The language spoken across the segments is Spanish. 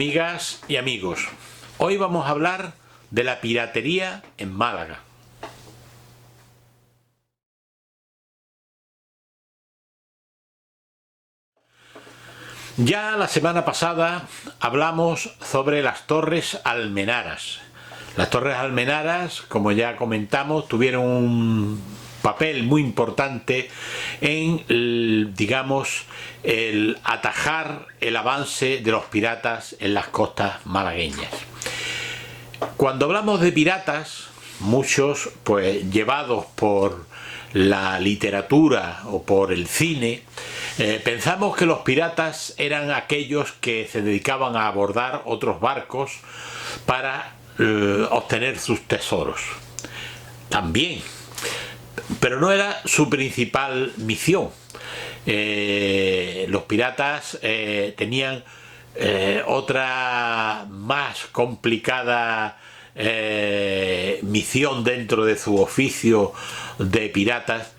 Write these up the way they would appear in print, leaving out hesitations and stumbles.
Amigas y amigos, hoy vamos a hablar de la piratería en Málaga. Ya la semana pasada hablamos sobre las Torres Almenaras. Las Torres Almenaras, como ya comentamos, tuvieron un papel muy importante en, digamos, el atajar el avance de los piratas en las costas malagueñas. Cuando hablamos de piratas, muchos, pues llevados por la literatura o por el cine, pensamos que los piratas eran aquellos que se dedicaban a abordar otros barcos para obtener sus tesoros. También, pero no era su principal misión. Los piratas tenían otra más complicada misión dentro de su oficio de piratas,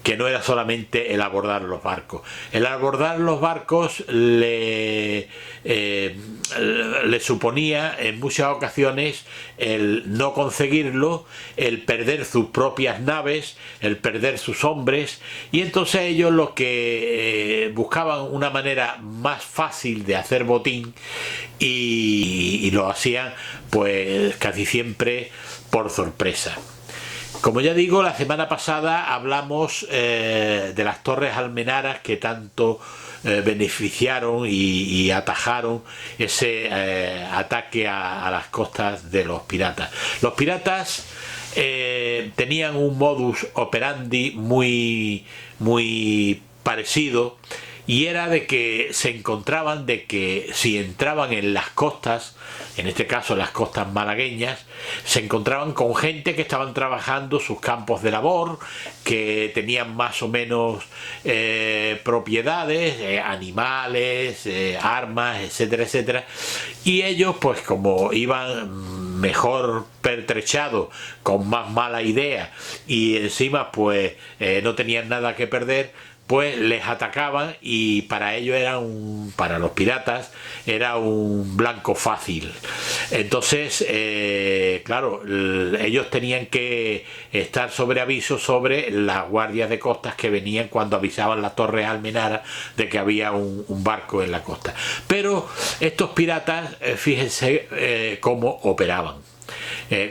que no era solamente el abordar los barcos. El abordar los barcos le suponía en muchas ocasiones el no conseguirlo, el perder sus propias naves, el perder sus hombres, y entonces ellos lo que buscaban una manera más fácil de hacer botín y lo hacían pues casi siempre por sorpresa. Como ya digo, la semana pasada hablamos de las Torres Almenaras que tanto beneficiaron y atajaron ese ataque a las costas de los piratas. Los piratas tenían un modus operandi muy parecido, y era de que se encontraban de que si entraban en las costas, en este caso las costas malagueñas, se encontraban con gente que estaban trabajando sus campos de labor, que tenían más o menos propiedades, animales, armas, etcétera, etcétera, y ellos pues como iban mejor pertrechados, con más mala idea, y encima pues no tenían nada que perder, pues les atacaban, y para ellos para los piratas era un blanco fácil. Entonces, claro, ellos tenían que estar sobre aviso sobre las guardias de costas que venían cuando avisaban las Torres Almenaras de que había un barco en la costa. Pero estos piratas, fíjense cómo operaban.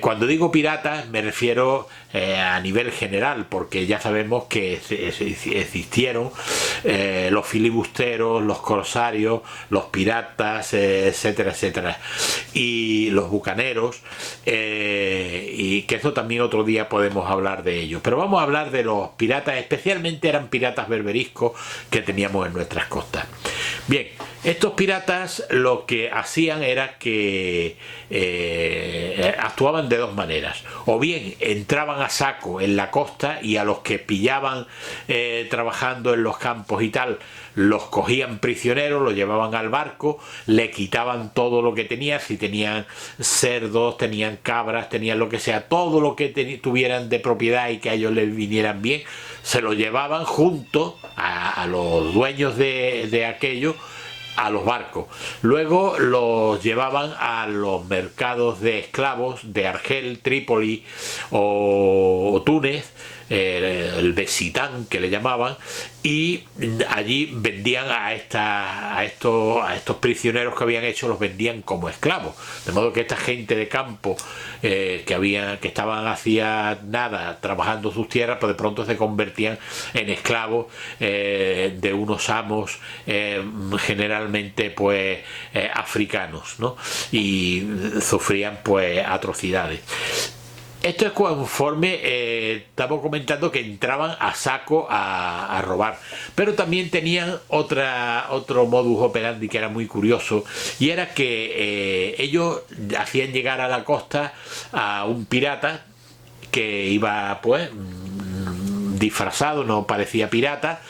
Cuando digo piratas me refiero a nivel general, porque ya sabemos que existieron los filibusteros, los corsarios, los piratas, etcétera, etcétera, y los bucaneros, y que eso también otro día podemos hablar de ellos. Pero vamos a hablar de los piratas, especialmente eran piratas berberiscos que teníamos en nuestras costas. Bien, estos piratas lo que hacían era que actuaban de dos maneras: o bien entraban a saco en la costa y a los que pillaban trabajando en los campos y tal, los cogían prisioneros, los llevaban al barco, le quitaban todo lo que tenían, si tenían cerdos, tenían cabras, tenían lo que sea, todo lo que tuvieran de propiedad y que a ellos les vinieran bien, se lo llevaban junto a los dueños de aquello a los barcos. Luego los llevaban a los mercados de esclavos de Argel, Trípoli o Túnez, el Besitán que le llamaban, y allí vendían a estos prisioneros que habían hecho, los vendían como esclavos, de modo que esta gente de campo que estaban hacía nada trabajando sus tierras, pues de pronto se convertían en esclavos de unos amos generalmente pues africanos, ¿no? Y sufrían pues atrocidades. Esto es conforme estamos comentando que entraban a saco a robar, pero también tenían otro modus operandi que era muy curioso, y era que ellos hacían llegar a la costa a un pirata que iba pues disfrazado, no parecía pirata,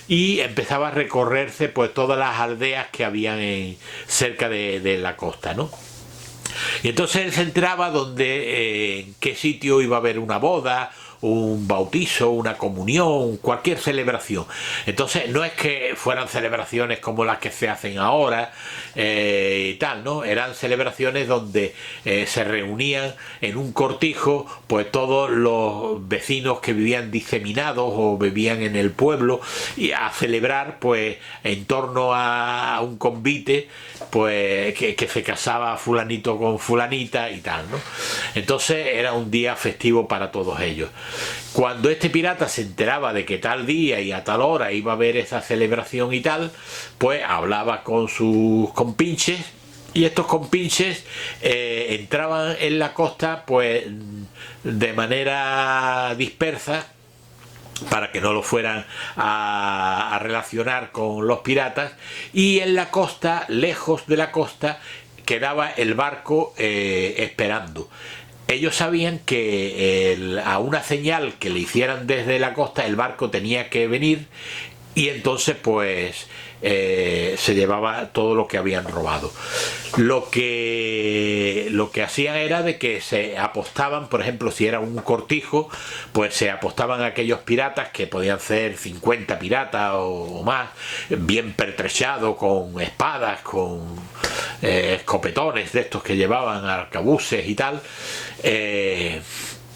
y empezaba a recorrerse pues todas las aldeas que habían cerca de la costa, ¿no? Y entonces él se enteraba en qué sitio iba a haber una boda un bautizo, una comunión, cualquier celebración. Entonces no es que fueran celebraciones como las que se hacen ahora y tal, ¿no? Eran celebraciones donde se reunían en un cortijo pues todos los vecinos que vivían diseminados o vivían en el pueblo, y a celebrar pues en torno a un convite pues que se casaba fulanito con fulanita y tal, ¿no? Entonces era un día festivo para todos ellos. Cuando este pirata se enteraba de que tal día y a tal hora iba a haber esa celebración y tal, pues hablaba con sus compinches, y estos compinches entraban en la costa pues de manera dispersa, para que no lo fueran a relacionar con los piratas, y en la costa, lejos de la costa, quedaba el barco esperando. Ellos sabían que a una señal que le hicieran desde la costa el barco tenía que venir, y entonces pues se llevaba todo lo que habían robado. Lo que hacían era de que se apostaban, por ejemplo, si era un cortijo, pues se apostaban a aquellos piratas, que podían ser 50 piratas o más, bien pertrechados, con espadas, con escopetones de estos que llevaban, arcabuces y tal.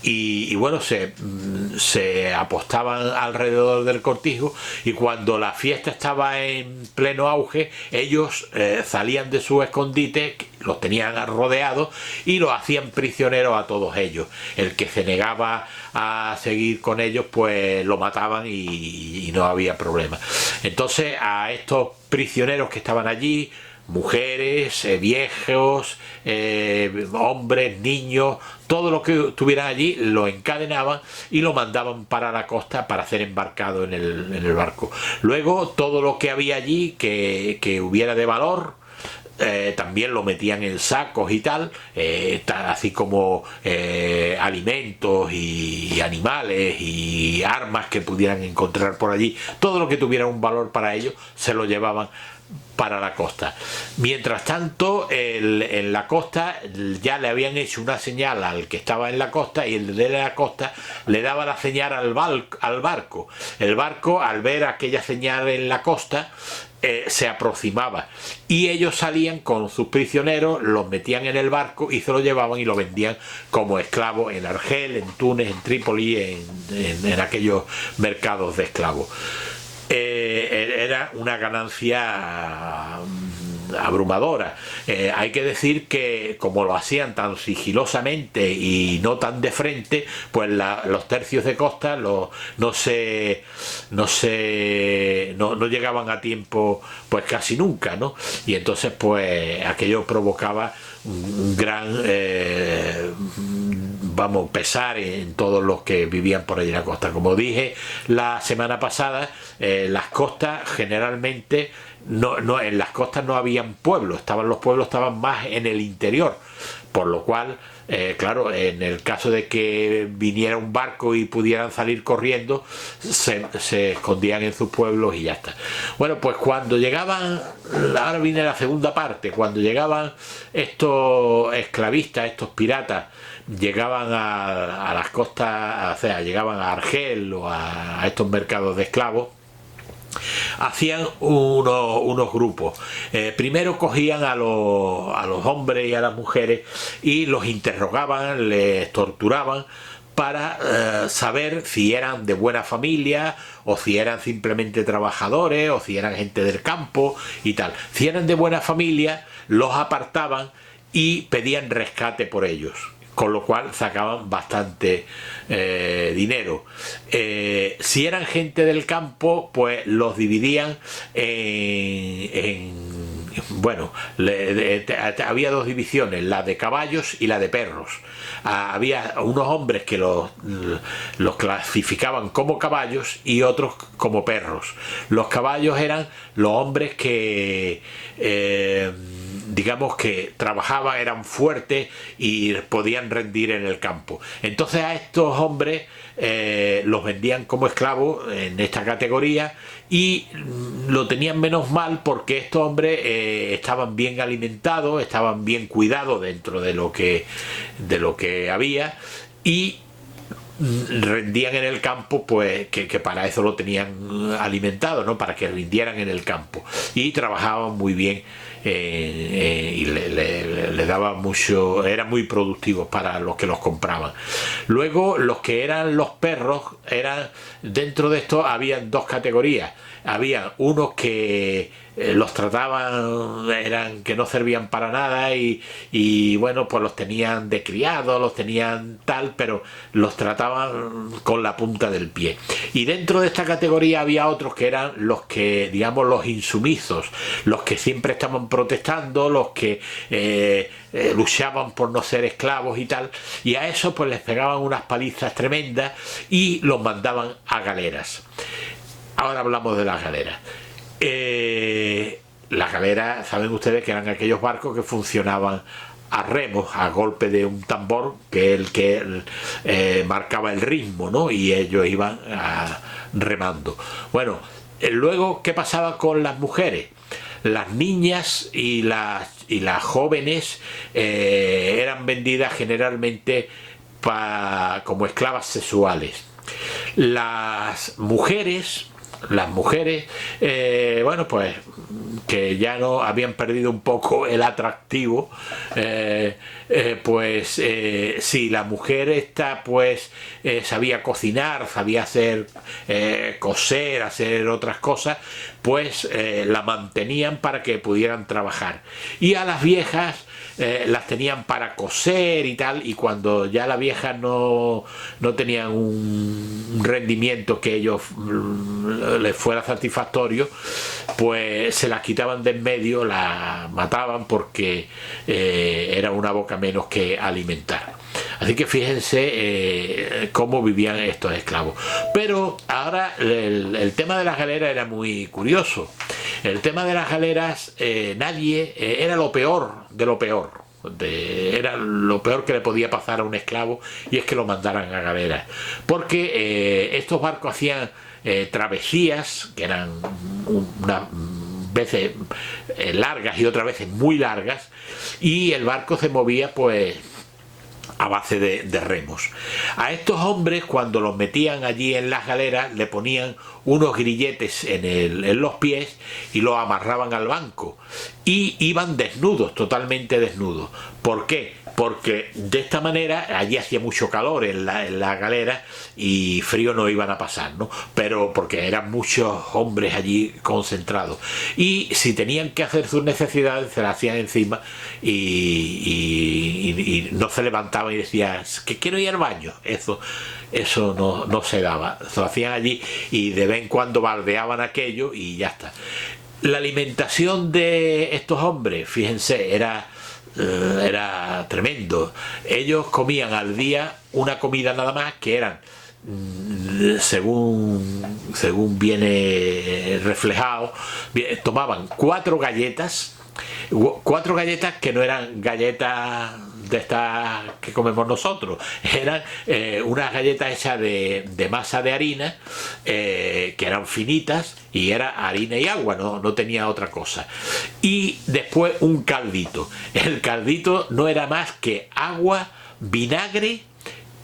Y bueno, se apostaban alrededor del cortijo, y cuando la fiesta estaba en pleno auge, ellos salían de su escondite, los tenían rodeados, y los hacían prisioneros a todos ellos. El que se negaba a seguir con ellos pues lo mataban, y no había problema. Entonces a estos prisioneros que estaban allí, mujeres, viejos, hombres, niños, todo lo que estuvieran allí lo encadenaban y lo mandaban para la costa para ser embarcado en el barco. Luego todo lo que había allí que hubiera de valor, también lo metían en sacos y tal, así como alimentos y animales y armas que pudieran encontrar por allí. Todo lo que tuviera un valor para ellos se lo llevaban para la costa. Mientras tanto, en la costa ya le habían hecho una señal al que estaba en la costa, y el de la costa le daba la señal al barco. El barco, al ver aquella señal en la costa, se aproximaba, y ellos salían con sus prisioneros, los metían en el barco y se lo llevaban y lo vendían como esclavos en Argel, en Túnez, en Trípoli, en aquellos mercados de esclavos. Era una ganancia abrumadora. Hay que decir que como lo hacían tan sigilosamente y no tan de frente, pues los tercios de costa no llegaban a tiempo pues casi nunca, ¿no? Y entonces pues aquello provocaba un gran pesar en todos los que vivían por allí en la costa. Como dije la semana pasada, las costas generalmente en las costas no habían pueblos, los pueblos estaban más en el interior, por lo cual claro, en el caso de que viniera un barco y pudieran salir corriendo, se escondían en sus pueblos y ya está. Bueno, pues cuando llegaban, ahora viene la segunda parte, cuando llegaban estos esclavistas, estos piratas, llegaban a las costas, o sea, llegaban a Argel o a estos mercados de esclavos, hacían unos grupos. Primero cogían a los hombres y a las mujeres y los interrogaban, les torturaban para saber si eran de buena familia, o si eran simplemente trabajadores, o si eran gente del campo y tal. Si eran de buena familia, los apartaban y pedían rescate por ellos, con lo cual sacaban bastante dinero. Si eran gente del campo, pues los dividían bueno, había dos divisiones, la de caballos y la de perros. Había unos hombres que los clasificaban como caballos y otros como perros. Los caballos eran los hombres que digamos que trabajaban, eran fuertes y podían rendir en el campo. Entonces a estos hombres los vendían como esclavos en esta categoría, y lo tenían menos mal porque estos hombres estaban bien alimentados, estaban bien cuidados dentro de lo que había, y rendían en el campo, pues que para eso lo tenían alimentado, ¿no? Para que rindieran en el campo, y trabajaban muy bien, y le daba mucho, eran muy productivos para los que los compraban. Luego, los que eran los perros, eran, dentro de esto había dos categorías. Había unos que los trataban, eran que no servían para nada, y bueno, pues los tenían de criados, los tenían tal, pero los trataban con la punta del pie. Y dentro de esta categoría había otros que eran los que, digamos, los insumisos, los que siempre estaban protestando, los que luchaban por no ser esclavos y tal, y a eso pues les pegaban unas palizas tremendas y los mandaban a galeras. Ahora hablamos de las galeras. Las galeras, saben ustedes que eran aquellos barcos que funcionaban a remos, a golpe de un tambor, que es el que marcaba el ritmo, ¿no? Y ellos iban remando. Bueno, luego, ¿qué pasaba con las mujeres? Las niñas y las jóvenes eran vendidas generalmente como esclavas sexuales. Las mujeres, bueno, pues que ya no habían perdido un poco el atractivo, pues si la mujer esta pues sabía cocinar, sabía hacer coser, hacer otras cosas, pues la mantenían para que pudieran trabajar, y a las viejas las tenían para coser y tal, y cuando ya las viejas no tenían un rendimiento que ellos les fuera satisfactorio, pues se las quitaban de en medio, las mataban, porque era una boca menos que alimentar. Así que fíjense cómo vivían estos esclavos. Pero ahora el tema de las galeras era muy curioso. El tema de las galeras, nadie, era lo peor de lo peor. Era lo peor que le podía pasar a un esclavo, y es que lo mandaran a galeras. Porque estos barcos hacían travesías, que eran unas veces largas y otras veces muy largas, y el barco se movía pues a base de remos. A estos hombres, cuando los metían allí en las galeras, le ponían unos grilletes en los pies y los amarraban al banco, y iban desnudos, totalmente desnudos. ¿Por qué? Porque de esta manera allí hacía mucho calor en la galera, y frío no iban a pasar, ¿no? Pero porque eran muchos hombres allí concentrados, y si tenían que hacer sus necesidades se las hacían encima, y no se levantaban y decían que quiero ir al baño. Eso no se daba, se lo hacían allí, y de vez en cuando baldeaban aquello y ya está. La alimentación de estos hombres, fíjense, era tremendo. Ellos comían al día una comida nada más, que eran, según viene reflejado, tomaban 4 galletas que no eran galletas de estas que comemos nosotros, eran unas galletas hechas de masa de harina, que eran finitas, y era harina y agua, no tenía otra cosa. Y después un caldito. El caldito no era más que agua, vinagre,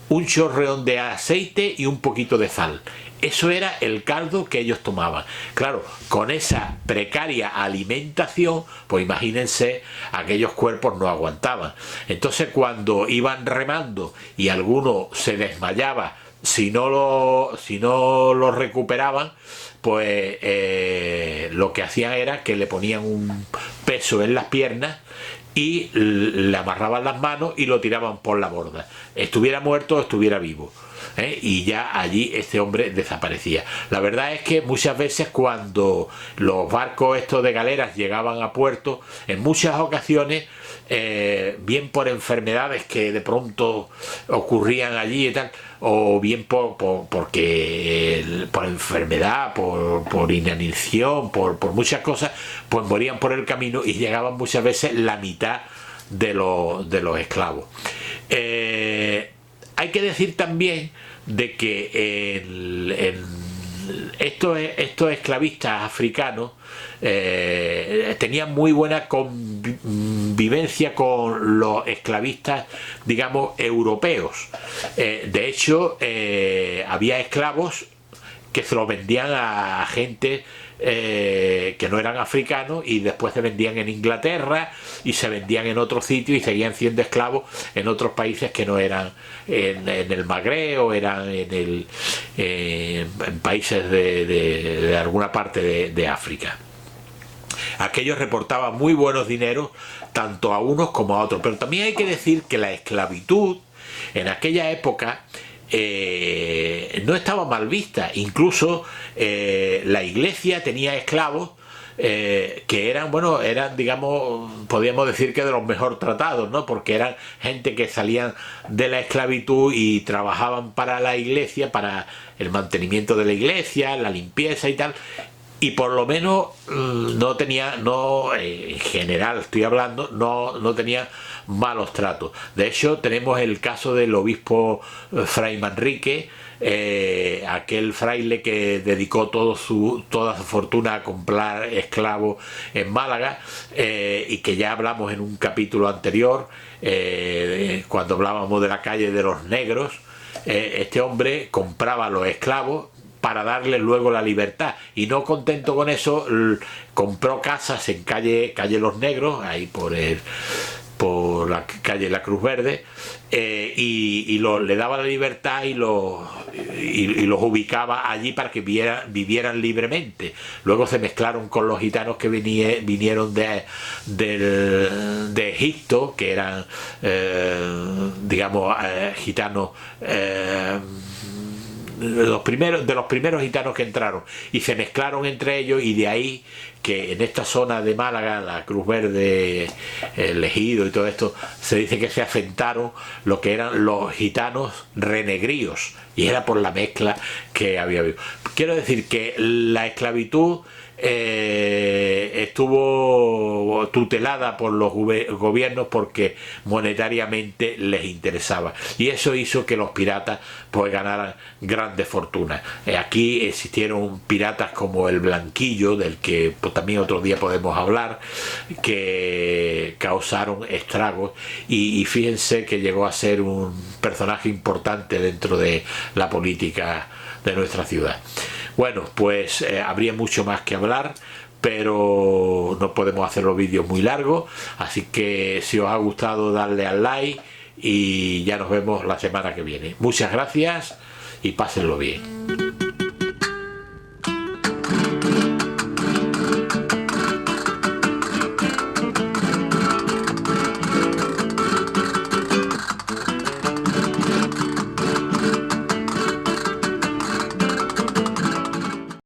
un chorreón de aceite y un poquito de sal. Eso era el caldo que ellos tomaban. Claro, con esa precaria alimentación, pues imagínense, aquellos cuerpos no aguantaban. Entonces, cuando iban remando y alguno se desmayaba, si no lo recuperaban, pues lo que hacían era que le ponían un peso en las piernas y le amarraban las manos y lo tiraban por la borda. Estuviera muerto o estuviera vivo. Y ya allí este hombre desaparecía. La verdad es que muchas veces, cuando los barcos estos de galeras llegaban a puerto, en muchas ocasiones, bien por enfermedades que de pronto ocurrían allí y tal, o bien porque por enfermedad, por inanición, por muchas cosas, pues morían por el camino, y llegaban muchas veces la mitad de los esclavos. Hay que decir también de que estos esclavistas africanos tenían muy buena convivencia con los esclavistas, digamos, europeos. De hecho, había esclavos que se los vendían a gente que no eran africanos, y después se vendían en Inglaterra y se vendían en otros sitios y seguían siendo esclavos en otros países que no eran en el Magreb, o eran en países de alguna parte de África. Aquellos reportaban muy buenos dineros tanto a unos como a otros, pero también hay que decir que la esclavitud en aquella época no estaba mal vista. Incluso la Iglesia tenía esclavos que eran, digamos, podríamos decir que de los mejor tratados, ¿no? Porque eran gente que salían de la esclavitud y trabajaban para la Iglesia, para el mantenimiento de la Iglesia, la limpieza y tal. Y por lo menos en general estoy hablando, no tenía malos tratos. De hecho, tenemos el caso del obispo Fray Manrique, aquel fraile que dedicó toda su fortuna a comprar esclavos en Málaga, y que ya hablamos en un capítulo anterior, cuando hablábamos de la calle de los negros. Este hombre compraba los esclavos para darle luego la libertad, y no contento con eso, compró casas en calle Los Negros, ahí por la calle La Cruz Verde, y le daba la libertad y los ubicaba allí para que vivieran libremente. Luego se mezclaron con los gitanos que vinieron de Egipto, que eran digamos gitanos, de los primeros gitanos que entraron, y se mezclaron entre ellos, y de ahí que en esta zona de Málaga, la Cruz Verde, el Ejido y todo esto, se dice que se asentaron lo que eran los gitanos renegríos, y era por la mezcla que había habido. Quiero decir que la esclavitud estuvo tutelada por los gobiernos porque monetariamente les interesaba, y eso hizo que los piratas pues ganaran grandes fortunas. Aquí existieron piratas como el Blanquillo, del que pues también otro día podemos hablar, que causaron estragos, y fíjense que llegó a ser un personaje importante dentro de la política de nuestra ciudad. Bueno, pues habría mucho más que hablar, pero no podemos hacer los vídeos muy largos, así que si os ha gustado, darle al like, y ya nos vemos la semana que viene. Muchas gracias y pásenlo bien.